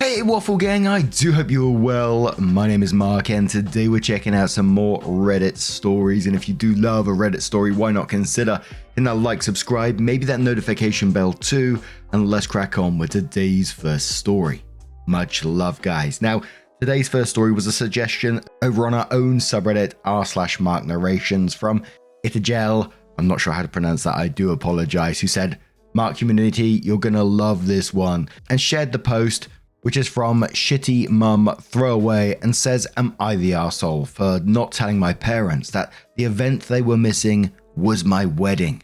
Hey Waffle Gang, I do hope you're well. My name is Mark and today we're checking out some more Reddit stories, and if you do love a Reddit story, why not consider hitting that like, subscribe, maybe that notification bell too, and let's crack on with today's first story. Much love guys. Now, today's first story was a suggestion over on our own subreddit r/Mark Narrations from Itagel, I'm not sure how to pronounce that, I do apologize, who said, Mark Community, you're gonna love this one, and shared the post, which is from Shitty Mum Throwaway, and says, am I the arsehole for not telling my parents that the event they were missing was my wedding?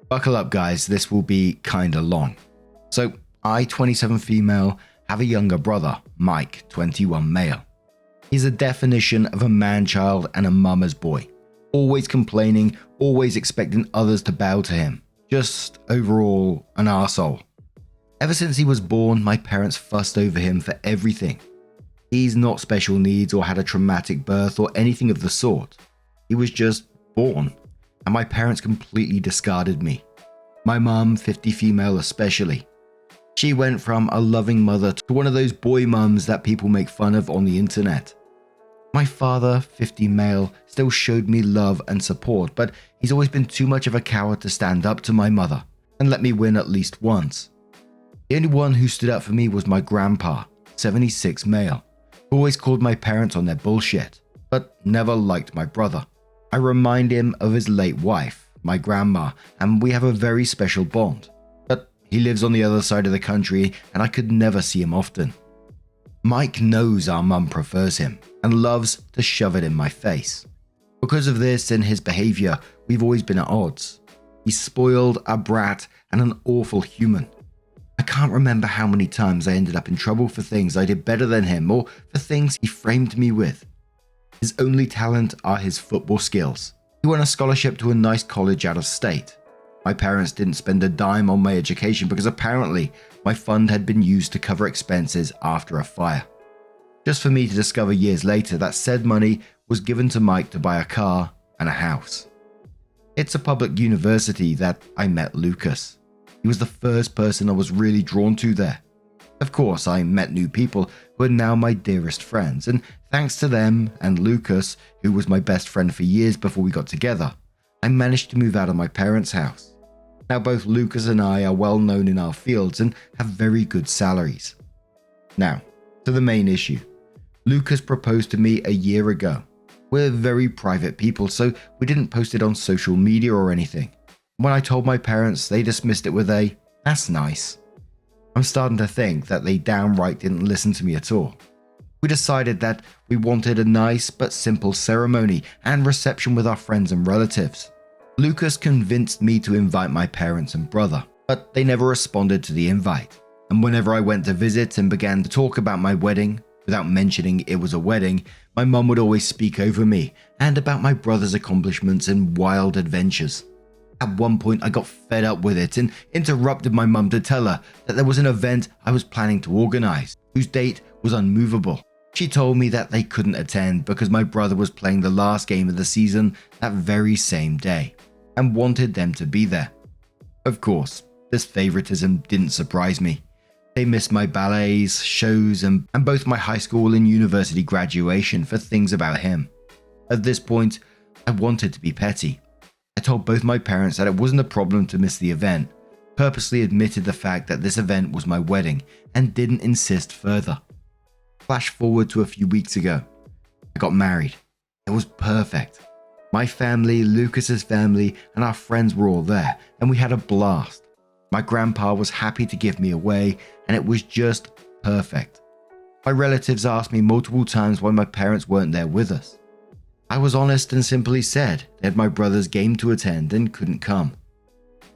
Buckle up guys, this will be kinda long. So, I, 27 female, have a younger brother, Mike, 21 male. He's a definition of a man-child and a mama's boy. Always complaining, always expecting others to bow to him. Just overall an arsehole. Ever since he was born, my parents fussed over him for everything. He's not special needs or had a traumatic birth or anything of the sort. He was just born, and my parents completely discarded me. My mum, 50 female especially. She went from a loving mother to one of those boy mums that people make fun of on the internet. My father, 50 male, still showed me love and support, but he's always been too much of a coward to stand up to my mother and let me win at least once. The only one who stood up for me was my grandpa, 76 male, who always called my parents on their bullshit, but never liked my brother. I remind him of his late wife, my grandma, and we have a very special bond, but he lives on the other side of the country and I could never see him often. Mike knows our mum prefers him and loves to shove it in my face. Because of this and his behavior, we've always been at odds. He's spoiled, a brat, and an awful human. I can't remember how many times I ended up in trouble for things I did better than him or for things he framed me with. His only talent are his football skills. He won a scholarship to a nice college out of state. My parents didn't spend a dime on my education because apparently my fund had been used to cover expenses after a fire. Just for me to discover years later that said money was given to Mike to buy a car and a house. It's a public university that I met Lucas. He was the first person I was really drawn to there. Of course, I met new people who are now my dearest friends, and thanks to them and Lucas, who was my best friend for years before we got together, I managed to move out of my parents' house. Now both Lucas and I are well known in our fields and have very good salaries. Now, to the main issue. Lucas proposed to me a year ago. We're very private people, so we didn't post it on social media or anything. When I told my parents, they dismissed it with a, that's nice. I'm starting to think that they downright didn't listen to me at all. We decided that we wanted a nice but simple ceremony and reception with our friends and relatives. Lucas convinced me to invite my parents and brother, but they never responded to the invite. And whenever I went to visit and began to talk about my wedding, without mentioning it was a wedding, my mum would always speak over me and about my brother's accomplishments and wild adventures. At one point I got fed up with it and interrupted my mum to tell her that there was an event I was planning to organise, whose date was unmovable. She told me that they couldn't attend because my brother was playing the last game of the season that very same day, and wanted them to be there. Of course, this favouritism didn't surprise me. They missed my ballets, shows, and both my high school and university graduation for things about him. At this point, I wanted to be petty. I told both my parents that it wasn't a problem to miss the event, purposely admitted the fact that this event was my wedding, and didn't insist further. Flash forward to a few weeks ago. I got married. It was perfect. My family, Lucas's family, and our friends were all there, and we had a blast. My grandpa was happy to give me away, and it was just perfect. My relatives asked me multiple times why my parents weren't there with us. I was honest and simply said they had my brother's game to attend and couldn't come.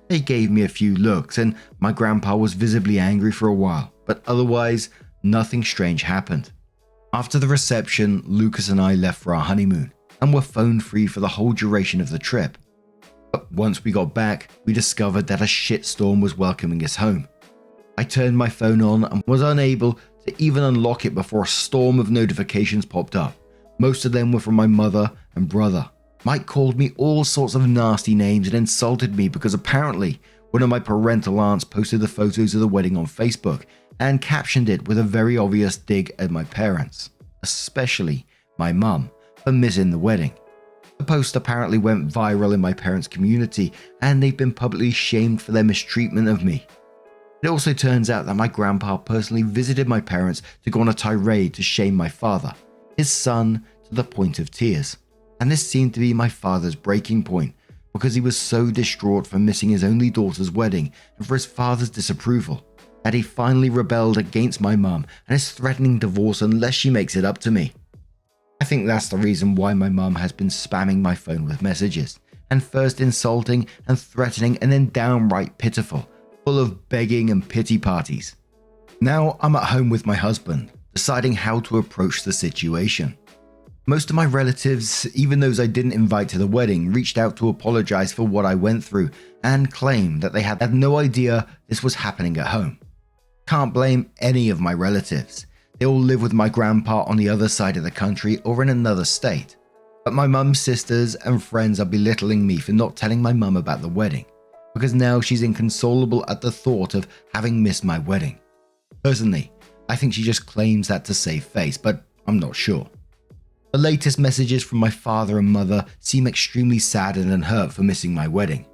They gave me a few looks, and my grandpa was visibly angry for a while, but otherwise, nothing strange happened. After the reception, Lucas and I left for our honeymoon, and were phone free for the whole duration of the trip. But once we got back, we discovered that a shitstorm was welcoming us home. I turned my phone on and was unable to even unlock it before a storm of notifications popped up. Most of them were from my mother and brother. Mike called me all sorts of nasty names and insulted me because apparently one of my parental aunts posted the photos of the wedding on Facebook and captioned it with a very obvious dig at my parents, especially my mum, for missing the wedding. The post apparently went viral in my parents' community, and they've been publicly shamed for their mistreatment of me. It also turns out that my grandpa personally visited my parents to go on a tirade to shame my father, his son, to the point of tears. And this seemed to be my father's breaking point, because he was so distraught for missing his only daughter's wedding and for his father's disapproval, that he finally rebelled against my mum and is threatening divorce unless she makes it up to me. I think that's the reason why my mum has been spamming my phone with messages, and first insulting and threatening and then downright pitiful, full of begging and pity parties. Now I'm at home with my husband, deciding how to approach the situation. Most of my relatives, even those I didn't invite to the wedding, reached out to apologize for what I went through and claimed that they had no idea this was happening at home. Can't blame any of my relatives. They all live with my grandpa on the other side of the country or in another state. But my mum's sisters and friends are belittling me for not telling my mum about the wedding, because now she's inconsolable at the thought of having missed my wedding. Personally, I think she just claims that to save face, but I'm not sure. The latest messages from my father and mother seem extremely saddened and hurt for missing my wedding.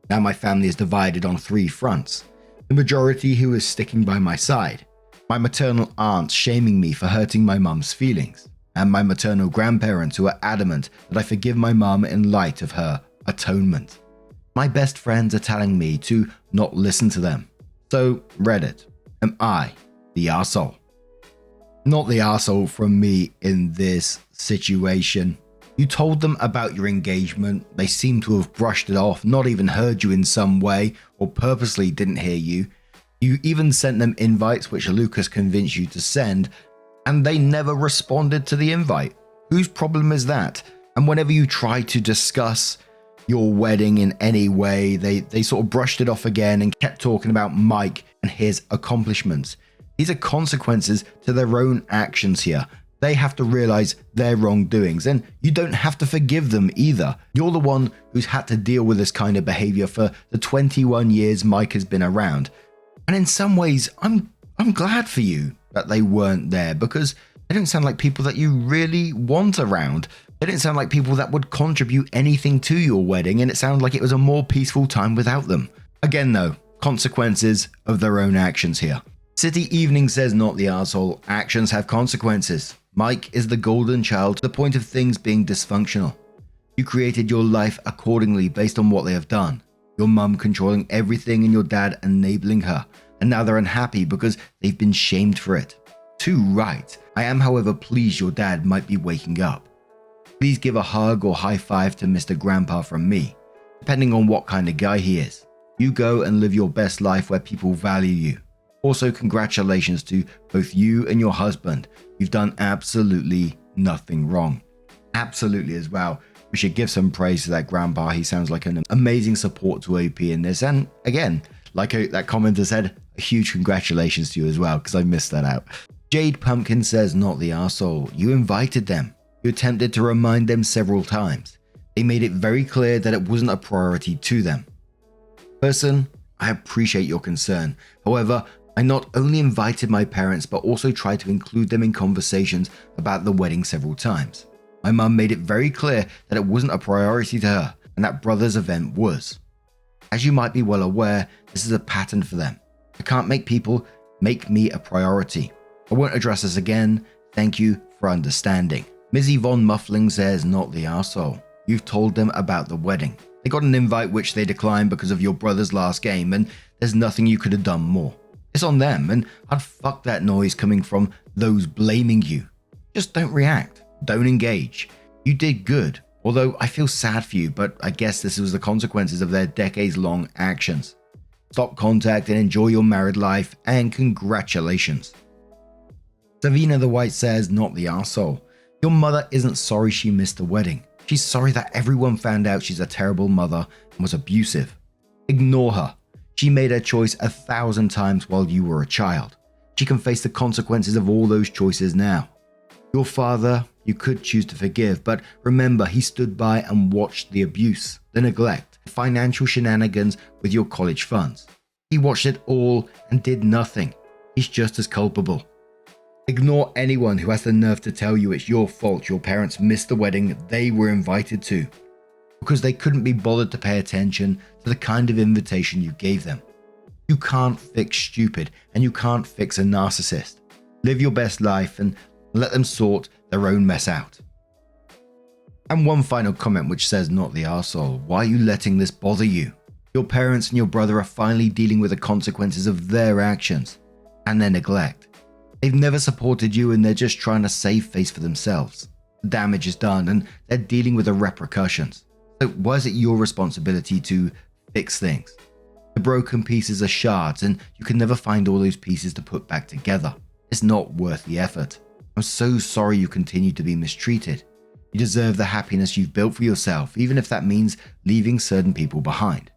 Now my family is divided on 3 fronts. The majority who is sticking by my side, my maternal aunts shaming me for hurting my mum's feelings, and my maternal grandparents who are adamant that I forgive my mum in light of her atonement. My best friends are telling me to not listen to them. So Reddit, am I the arsehole? Not the arsehole from me in this situation. You told them about your engagement, they seem to have brushed it off, not even heard you in some way, or purposely didn't hear you. You even sent them invites which Lucas convinced you to send, and they never responded to the invite. Whose problem is that? And whenever you tried to discuss your wedding in any way, they sort of brushed it off again and kept talking about Mike and his accomplishments. These are consequences to their own actions here. They have to realize their wrongdoings, and you don't have to forgive them either. You're the one who's had to deal with this kind of behavior for the 21 years Mike has been around. And in some ways, I'm glad for you that they weren't there, because they don't sound like people that you really want around. They didn't sound like people that would contribute anything to your wedding, and it sounded like it was a more peaceful time without them. Again though, consequences of their own actions here. City Evening says not the arsehole, actions have consequences. Mike is the golden child to the point of things being dysfunctional. You created your life accordingly based on what they have done. Your mum controlling everything and your dad enabling her, and now they're unhappy because they've been shamed for it. Too right. I am however pleased your dad might be waking up. Please give a hug or high five to Mr. Grandpa from me, depending on what kind of guy he is. You go and live your best life where people value you. Also, congratulations to both you and your husband. You've done absolutely nothing wrong. Absolutely as well. We should give some praise to that grandpa. He sounds like an amazing support to OP in this. And again, like that commenter said, a huge congratulations to you as well, because I missed that out. Jade Pumpkin says, not the arsehole. You invited them. You attempted to remind them several times. They made it very clear that it wasn't a priority to them. Person, I appreciate your concern. However, I not only invited my parents, but also tried to include them in conversations about the wedding several times. My mum made it very clear that it wasn't a priority to her, and that brother's event was. As you might be well aware, this is a pattern for them. I can't make people make me a priority. I won't address this again. Thank you for understanding. Mizzy Von Muffling says, not the arsehole. You've told them about the wedding. They got an invite which they declined because of your brother's last game, and there's nothing you could have done more. It's on them, and I'd fuck that noise coming from those blaming you. Just don't react. Don't engage. You did good, although I feel sad for you, but I guess this was the consequences of their decades-long actions. Stop contact and enjoy your married life, and congratulations. Savina the White says, not the arsehole. Your mother isn't sorry she missed the wedding. She's sorry that everyone found out she's a terrible mother and was abusive. Ignore her. She made her choice 1,000 times while you were a child. She can face the consequences of all those choices now. Your father, you could choose to forgive, but remember he stood by and watched the abuse, the neglect, the financial shenanigans with your college funds. He watched it all and did nothing. he's just as culpable. Ignore anyone who has the nerve to tell you it's your fault your parents missed the wedding they were invited to, because they couldn't be bothered to pay attention to the kind of invitation you gave them. You can't fix stupid, and you can't fix a narcissist. Live your best life and let them sort their own mess out. And one final comment which says, not the arsehole, why are you letting this bother you? Your parents and your brother are finally dealing with the consequences of their actions and their neglect. They've never supported you and they're just trying to save face for themselves. The damage is done and they're dealing with the repercussions. So why is it your responsibility to fix things? The broken pieces are shards and you can never find all those pieces to put back together. It's not worth the effort. I'm so sorry you continue to be mistreated. You deserve the happiness you've built for yourself, even if that means leaving certain people behind.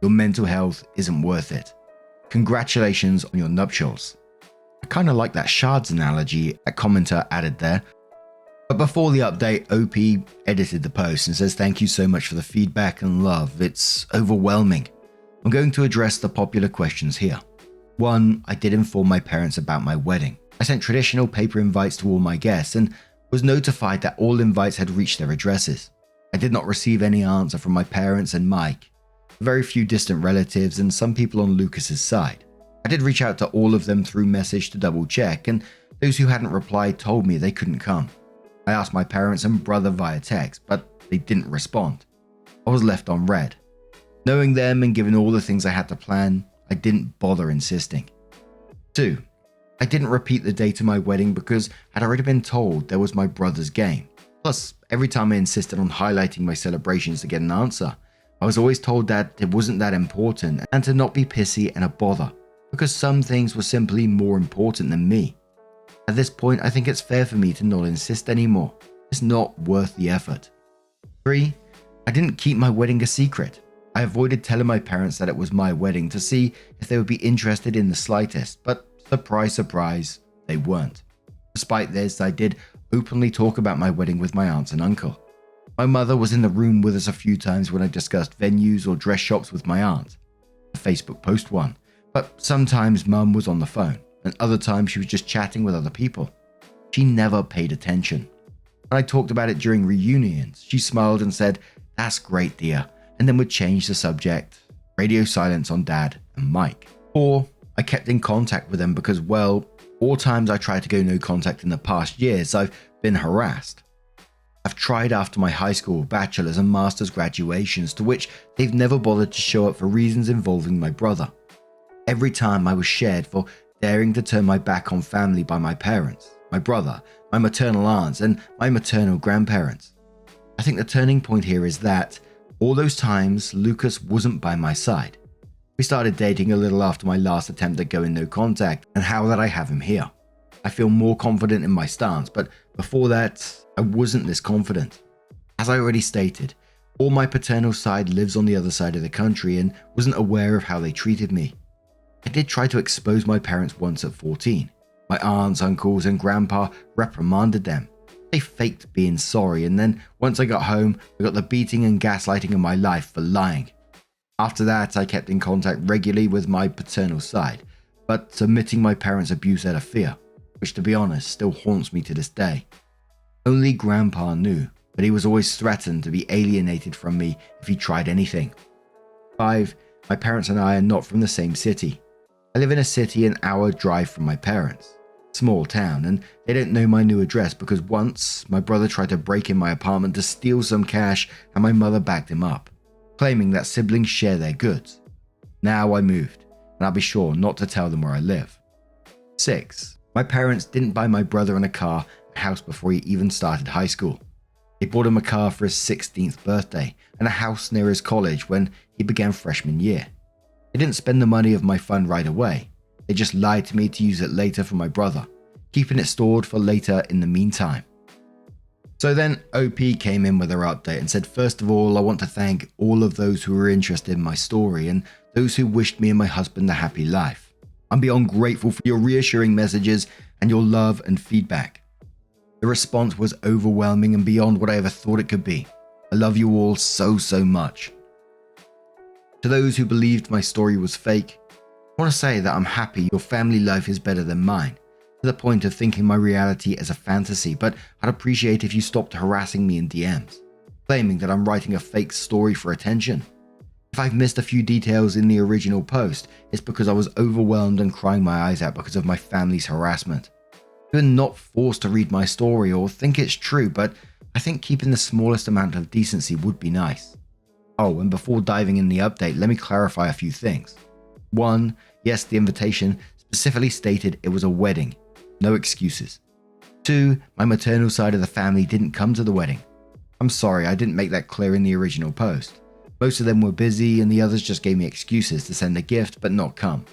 Your mental health isn't worth it. Congratulations on your nuptials. I kind of like that shards analogy a commenter added there. But before the update, OP edited the post and says, thank you so much for the feedback and love. It's overwhelming. I'm going to address the popular questions here. 1. I did inform my parents about my wedding. I sent traditional paper invites to all my guests and was notified that all invites had reached their addresses. I did not receive any answer from my parents and Mike, very few distant relatives and some people on Lucas's side. I did reach out to all of them through message to double check, and those who hadn't replied told me they couldn't come. I asked my parents and brother via text, but they didn't respond. I was left on red. Knowing them and given all the things I had to plan, I didn't bother insisting. 2. I didn't repeat the date of my wedding because I'd already been told there was my brother's game. Plus, every time I insisted on highlighting my celebrations to get an answer, I was always told that it wasn't that important and to not be pissy and a bother, because some things were simply more important than me. At this point, I think it's fair for me to not insist anymore. It's not worth the effort. 3. I didn't keep my wedding a secret. I avoided telling my parents that it was my wedding to see if they would be interested in the slightest, but surprise, surprise, they weren't. Despite this, I did openly talk about my wedding with my aunts and uncle. My mother was in the room with us a few times when I discussed venues or dress shops with my aunt. A Facebook post one. But sometimes Mum was on the phone, and other times she was just chatting with other people. She never paid attention. When I talked about it during reunions, she smiled and said, "That's great, dear," and then would change the subject. Radio silence on Dad and Mike. 4. I kept in contact with them because, well, all times I tried to go no contact in the past years, I've been harassed. I've tried after my high school, bachelor's and master's graduations, to which they've never bothered to show up for reasons involving my brother. Every time I was shared for daring to turn my back on family by my parents, my brother, my maternal aunts, and my maternal grandparents. I think the turning point here is that all those times Lucas wasn't by my side. We started dating a little after my last attempt at going no contact, and how that I have him here. I feel more confident in my stance, but before that, I wasn't this confident. As I already stated, all my paternal side lives on the other side of the country and wasn't aware of how they treated me. I did try to expose my parents once at 14. My aunts, uncles, and grandpa reprimanded them. They faked being sorry, and then once I got home, I got the beating and gaslighting of my life for lying. After that, I kept in contact regularly with my paternal side, but submitting my parents' abuse out of fear, which to be honest still haunts me to this day. Only Grandpa knew, but he was always threatened to be alienated from me if he tried anything. 5. My parents and I are not from the same city. I live in a city an hour drive from my parents. Small town, and they don't know my new address because once my brother tried to break in my apartment to steal some cash and my mother backed him up, claiming that siblings share their goods. Now I moved, and I'll be sure not to tell them where I live. 6. My parents didn't buy my brother and a house before he even started high school. They bought him a car for his 16th birthday and a house near his college when he began freshman year. They didn't spend the money of my fund right away. They just lied to me to use it later for my brother, keeping it stored for later in the meantime. So then OP came in with her update and said, first of all, I want to thank all of those who were interested in my story and those who wished me and my husband a happy life. I'm beyond grateful for your reassuring messages and your love and feedback. The response was overwhelming and beyond what I ever thought it could be. I love you all so much. To those who believed my story was fake, I want to say that I'm happy your family life is better than mine, to the point of thinking my reality is a fantasy, but I'd appreciate if you stopped harassing me in DMs, claiming that I'm writing a fake story for attention. If I've missed a few details in the original post, it's because I was overwhelmed and crying my eyes out because of my family's harassment. You're not forced to read my story or think it's true, but I think keeping the smallest amount of decency would be nice. Oh, and before diving in the update, let me clarify a few things. 1. Yes, the invitation specifically stated it was a wedding. No excuses. 2. My maternal side of the family didn't come to the wedding. I'm sorry, I didn't make that clear in the original post. Most of them were busy and the others just gave me excuses to send a gift but not come.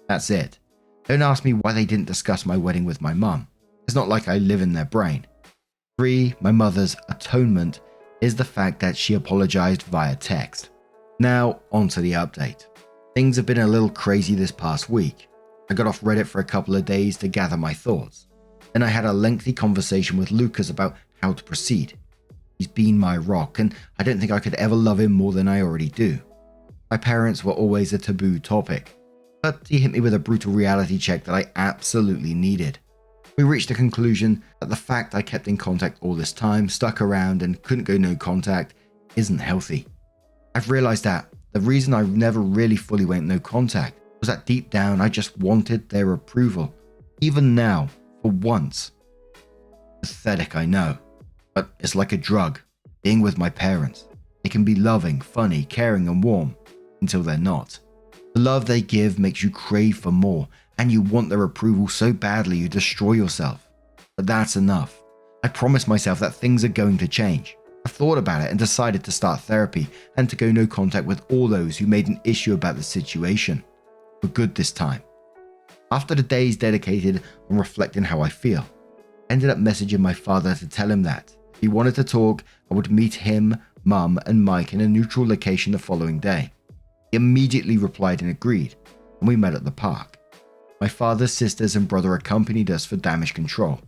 That's it. Don't ask me why they didn't discuss my wedding with my mum. It's not like I live in their brain. 3. My mother's atonement is the fact that she apologized via text. Now, on to the update. Things have been a little crazy this past week. I got off Reddit for a couple of days to gather my thoughts. Then I had a lengthy conversation with Lucas about how to proceed. He's been my rock, and I don't think I could ever love him more than I already do. My parents were always a taboo topic, but he hit me with a brutal reality check that I absolutely needed. We reached a conclusion that the fact I kept in contact all this time, stuck around, and couldn't go no contact isn't healthy. I've realized that the reason I never really fully went no contact was that deep down I just wanted their approval. Even now, for once. Pathetic, I know, but it's like a drug, being with my parents. They can be loving, funny, caring, and warm, until they're not. The love they give makes you crave for more, and you want their approval so badly you destroy yourself. But that's enough. I promised myself that things are going to change. I thought about it and decided to start therapy and to go no contact with all those who made an issue about the situation. For good this time. After the days dedicated on reflecting how I feel, I ended up messaging my father to tell him that if he wanted to talk, I would meet him, Mum, and Mike in a neutral location the following day. He immediately replied and agreed, and we met at the park. My father's sisters and brother accompanied us for damage control.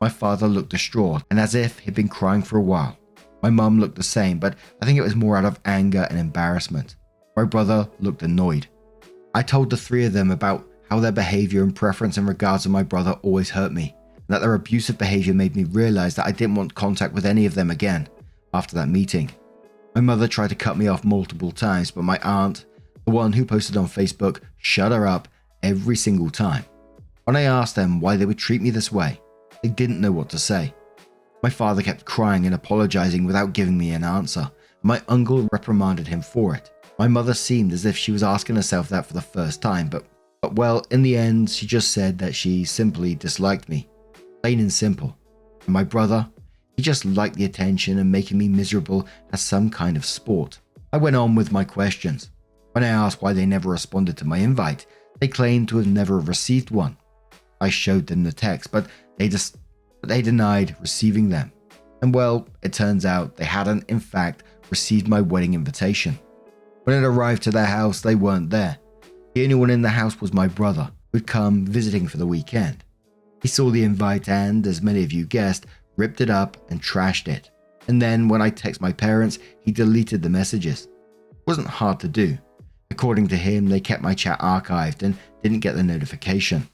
My father looked distraught and as if he'd been crying for a while. My mum looked the same, but I think it was more out of anger and embarrassment. My brother looked annoyed. I told the three of them about how their behavior and preference in regards to my brother always hurt me, and that their abusive behavior made me realize that I didn't want contact with any of them again after that meeting. My mother tried to cut me off multiple times, but my aunt, the one who posted on Facebook, shut her up every single time. When I asked them why they would treat me this way, they didn't know what to say. My father kept crying and apologizing without giving me an answer. My uncle reprimanded him for it. My mother seemed as if she was asking herself that for the first time, but well, in the end, she just said that she simply disliked me. Plain and simple. And my brother, he just liked the attention and making me miserable as some kind of sport. I went on with my questions. When I asked why they never responded to my invite, they claimed to have never received one. I showed them the text, but they denied receiving them. And well, it turns out they hadn't, in fact, received my wedding invitation. When it arrived to their house, they weren't there. The only one in the house was my brother, who'd come visiting for the weekend. He saw the invite and, as many of you guessed, ripped it up and trashed it. And then when I texted my parents, he deleted the messages. It wasn't hard to do. According to him, they kept my chat archived and didn't get the notification.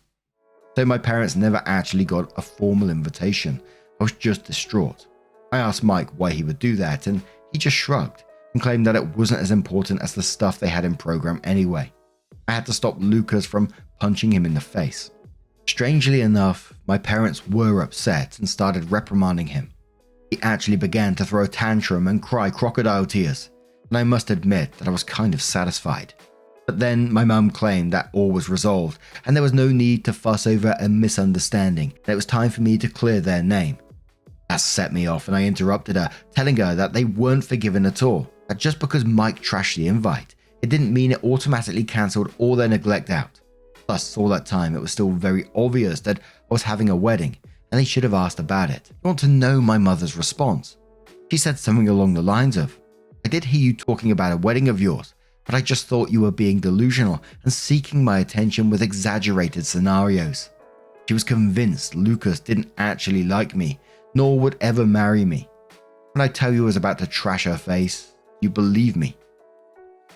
So my parents never actually got a formal invitation. I was just distraught. I asked Mike why he would do that, and he just shrugged and claimed that it wasn't as important as the stuff they had in program anyway. I had to stop Lucas from punching him in the face. Strangely enough, my parents were upset and started reprimanding him. He actually began to throw a tantrum and cry crocodile tears, and I must admit that I was kind of satisfied. But then my mum claimed that all was resolved and there was no need to fuss over a misunderstanding, and it was time for me to clear their name. That set me off and I interrupted her, telling her that they weren't forgiven at all, that just because Mike trashed the invite, it didn't mean it automatically cancelled all their neglect out. Plus, all that time it was still very obvious that I was having a wedding and they should have asked about it. I want to know my mother's response. She said something along the lines of, "I did hear you talking about a wedding of yours, but I just thought you were being delusional and seeking my attention with exaggerated scenarios." She was convinced Lucas didn't actually like me, nor would ever marry me. When I tell you I was about to trash her face, you believe me.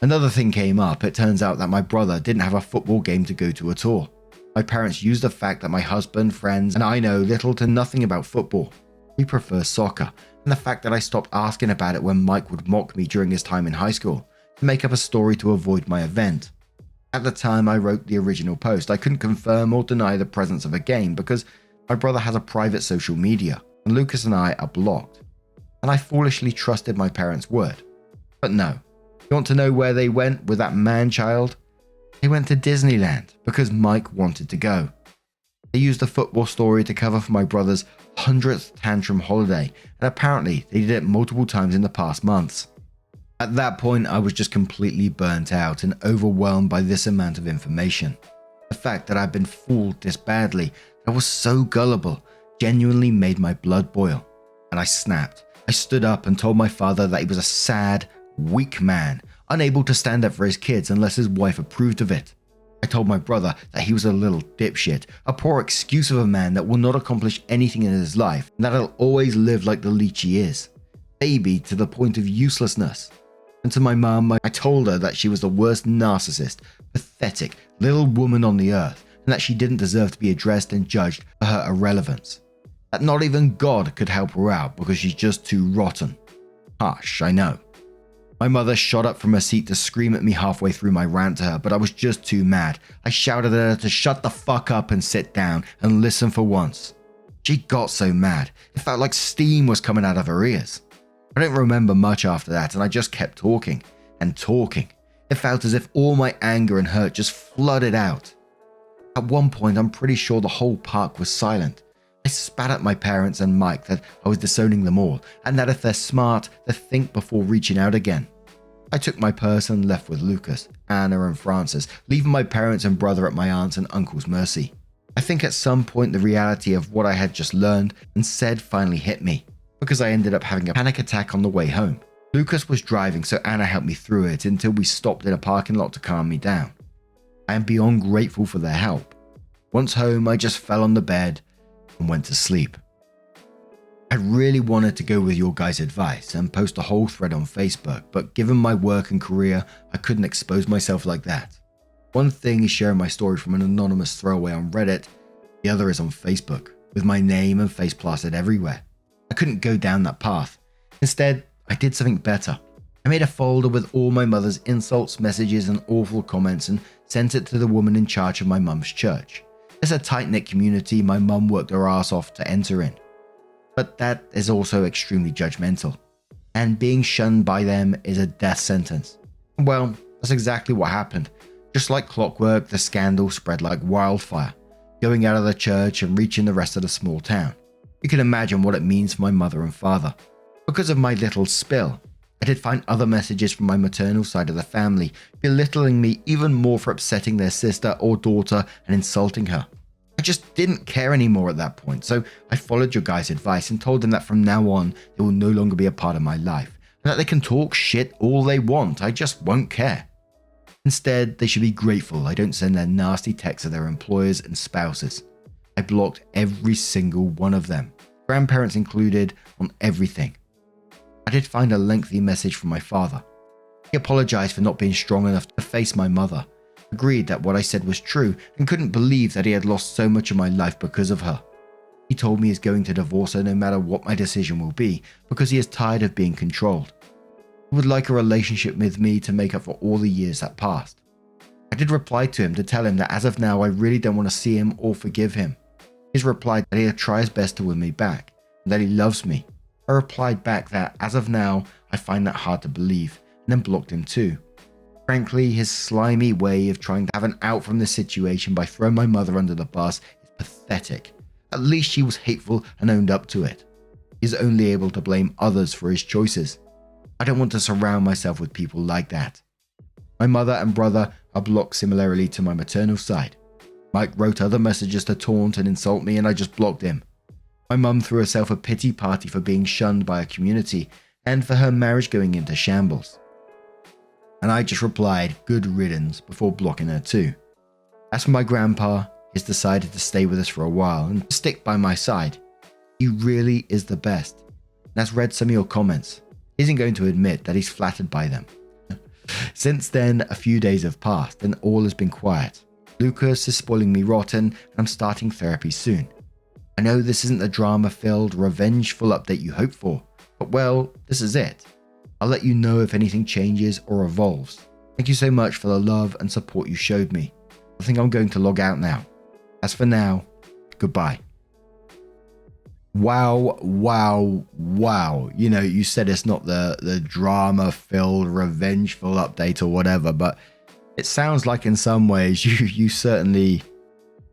Another thing came up. It turns out that my brother didn't have a football game to go to at all. My parents used the fact that my husband, friends, and I know little to nothing about football. We prefer soccer, and the fact that I stopped asking about it when Mike would mock me during his time in high school to make up a story to avoid my event. At the time I wrote the original post, I couldn't confirm or deny the presence of a game because my brother has a private social media, and Lucas and I are blocked. And I foolishly trusted my parents' word. But no. You want to know where they went with that man-child? They went to Disneyland because Mike wanted to go. They used the football story to cover for my brother's 100th tantrum holiday, and apparently they did it multiple times in the past months. At that point, I was just completely burnt out and overwhelmed by this amount of information. The fact that I'd been fooled this badly, I was so gullible, genuinely made my blood boil. And I snapped. I stood up and told my father that he was a sad, weak man, unable to stand up for his kids unless his wife approved of it. I told my brother that he was a little dipshit, a poor excuse of a man that will not accomplish anything in his life, and that he'll always live like the leech he is. Baby to the point of uselessness. And to my mum, I told her that she was the worst narcissist, pathetic, little woman on the earth, and that she didn't deserve to be addressed and judged for her irrelevance. That not even God could help her out because she's just too rotten. Harsh, I know. My mother shot up from her seat to scream at me halfway through my rant to her, but I was just too mad. I shouted at her to shut the fuck up and sit down and listen for once. She got so mad, it felt like steam was coming out of her ears. I don't remember much after that, and I just kept talking and talking. It felt as if all my anger and hurt just flooded out. At one point, I'm pretty sure the whole park was silent. I spat at my parents and Mike that I was disowning them all, and that if they're smart, they think before reaching out again. I took my purse and left with Lucas, Anna and Francis, leaving my parents and brother at my aunt's and uncle's mercy. I think at some point the reality of what I had just learned and said finally hit me, because I ended up having a panic attack on the way home. Lucas was driving, so Anna helped me through it until we stopped in a parking lot to calm me down. I am beyond grateful for their help. Once home, I just fell on the bed and went to sleep. I really wanted to go with your guys' advice and post a whole thread on Facebook, but given my work and career, I couldn't expose myself like that. One thing is sharing my story from an anonymous throwaway on Reddit, the other is on Facebook, with my name and face plastered everywhere. I couldn't go down that path. Instead, I did something better. I made a folder with all my mother's insults, messages, and awful comments and sent it to the woman in charge of my mum's church. It's a tight-knit community my mum worked her ass off to enter in. But that is also extremely judgmental. And being shunned by them is a death sentence. Well, that's exactly what happened. Just like clockwork, the scandal spread like wildfire, going out of the church and reaching the rest of the small town. You can imagine what it means for my mother and father. Because of my little spill, I did find other messages from my maternal side of the family, belittling me even more for upsetting their sister or daughter and insulting her. I just didn't care anymore at that point, so I followed your guys' advice and told them that from now on, they will no longer be a part of my life, and that they can talk shit all they want, I just won't care. Instead, they should be grateful I don't send their nasty texts to their employers and spouses. I blocked every single one of them, grandparents included, on everything. I did find a lengthy message from my father. He apologized for not being strong enough to face my mother, agreed that what I said was true, and couldn't believe that he had lost so much of my life because of her. He told me he's going to divorce her no matter what my decision will be, because he is tired of being controlled. He would like a relationship with me to make up for all the years that passed. I did reply to him to tell him that as of now I really don't want to see him or forgive him. He replied that he'll try his best to win me back, and that he loves me. I replied back that as of now I find that hard to believe, and then blocked him too. Frankly, his slimy way of trying to have an out from this situation by throwing my mother under the bus is pathetic. At least she was hateful and owned up to it. He is only able to blame others for his choices. I don't want to surround myself with people like that. My mother and brother are blocked similarly to my maternal side. Mike wrote other messages to taunt and insult me and I just blocked him. My mum threw herself a pity party for being shunned by a community and for her marriage going into shambles. And I just replied, good riddance, before blocking her too. As for my grandpa, he's decided to stay with us for a while and stick by my side. He really is the best. And has read some of your comments. He isn't going to admit that he's flattered by them. Since then, a few days have passed and all has been quiet. Lucas is spoiling me rotten and I'm starting therapy soon. I know this isn't the drama-filled, revengeful update you hope for, but well, this is it. I'll let you know if anything changes or evolves. Thank you so much for the love and support you showed me. I think I'm going to log out now. As for now, goodbye. Wow. You know, you said it's not the drama-filled, revengeful update or whatever, but it sounds like in some ways you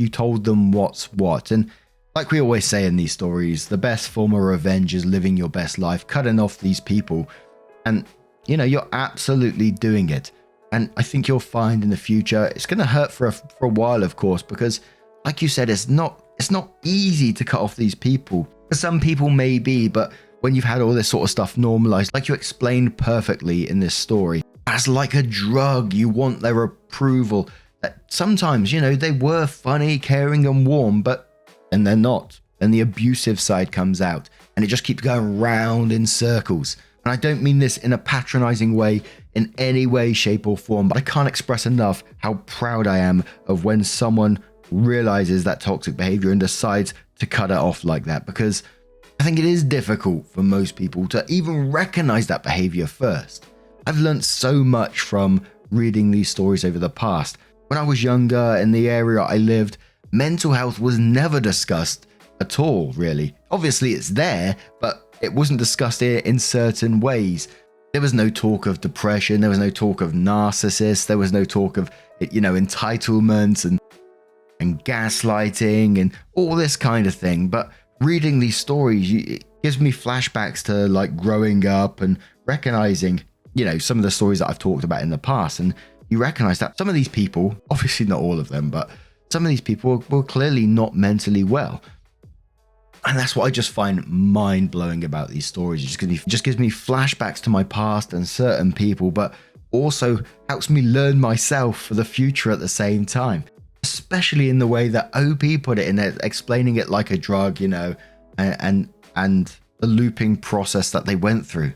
told them what's what. And like we always say in these stories, the best form of revenge is living your best life, cutting off these people. And, you know, you're absolutely doing it. And I think you'll find in the future, it's going to hurt for a while, of course, because like you said, it's not easy to cut off these people. For some people may be, but when you've had all this sort of stuff normalized, like you explained perfectly in this story, as like a drug, you want their approval. That sometimes, you know, they were funny, caring and warm, and they're not. And the abusive side comes out and it just keeps going round in circles. And I don't mean this in a patronizing way in any way, shape or form, but I can't express enough how proud I am of when someone realizes that toxic behavior and decides to cut it off like that, because I think it is difficult for most people to even recognize that behavior first. I've learned so much from reading these stories over the past. When I was younger, in the area I lived, mental health was never discussed at all, really. Obviously it's there, but it wasn't discussed here in certain ways. There was no talk of depression, there was no talk of narcissists, there was no talk of, you know, entitlement and gaslighting and all this kind of thing. But reading these stories, it gives me flashbacks to like growing up and recognizing, you know, some of the stories that I've talked about in the past. And you recognize that some of these people, obviously not all of them, but some of these people were clearly not mentally well. And that's what I just find mind-blowing about these stories. It just gives me flashbacks to my past and certain people, but also helps me learn myself for the future at the same time. Especially in the way that OP put it in there, explaining it like a drug, you know, and the looping process that they went through.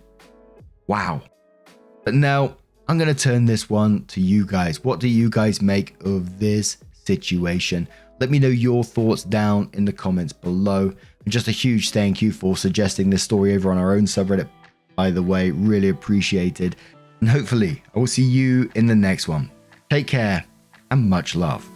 Wow. But now I'm going to turn this one to you guys. What do you guys make of this situation? Let me know your thoughts down in the comments below. And just a huge thank you for suggesting this story over on our own subreddit, by the way, really appreciated. And hopefully I will see you in the next one. Take care and much love.